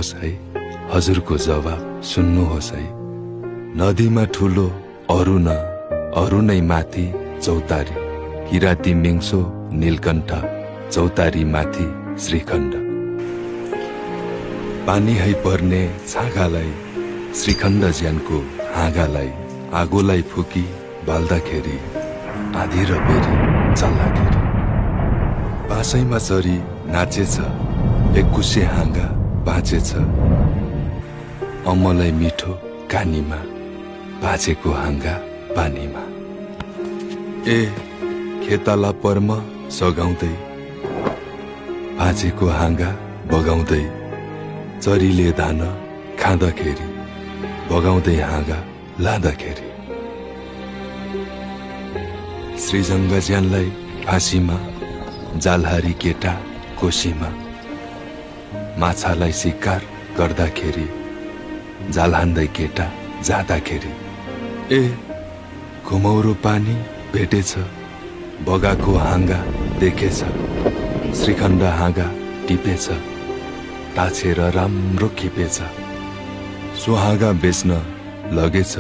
सुन्नुहोस् है, हजुरको जवाब सुन्नुहोस् है। नदीमा ठुलो अरू नै माथि चौतारी, किराती मिङ्सो नीलकण्ठ चौतारी माथि श्रीखण्ड। पानी है पर्ने छाँगालाई, श्रीखण्ड ज्यानको हाँगालाई, आगोलाई फुकी बाल्दाखेरि आधी र बेरी चल्दाखेरि। बाँसैमा चरी नाचेछ, एकुसे हाँगा बाँचेछ, अमलाई मिठो कानीमा, बाँचेको हाँगा पानीमा। ए खेताला पर्म सगाउँदै, बाँचेको हाँगा बगाउँदै, चरीले धान खाँदाखेरि, बगाउँदै हाँगा लाँदाखेरि। श्रीजङ्ग ज्यानलाई फाँसीमा, जालहारी केटा कोसीमा, माछालाई शिकार गर्दाखेरि, जाल हान्दै केटा जाँदाखेरि। ए घुमौरो पानी भेटेछ, बगाको हाँगा देखेछ, श्रीखण्ड हाँगा टिपेछ, ताछेर राम्रो खिपेछ, सुहागा बेच्न लगेछ,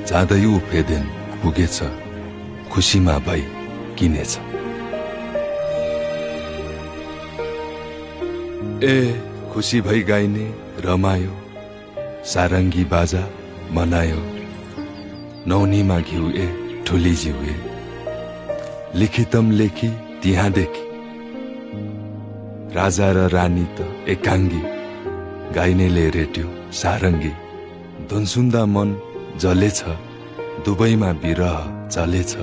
जाँदै उफेदेन पुगेछ, खुसीमा भई किनेछ। ए खुसी भई गाइने रमायो, सारङ्गी बाजा मनायो, नौनीमा घिउ ए ठुली जिउ ए, लिखितम लेखी त्यहाँदेखि, राजा र रानी त एकाङ्गी, गाइनेले रेट्यो सारङ्गी, धुन सुन्दा मन जलेछ, दुबईमा बिरह चलेछ।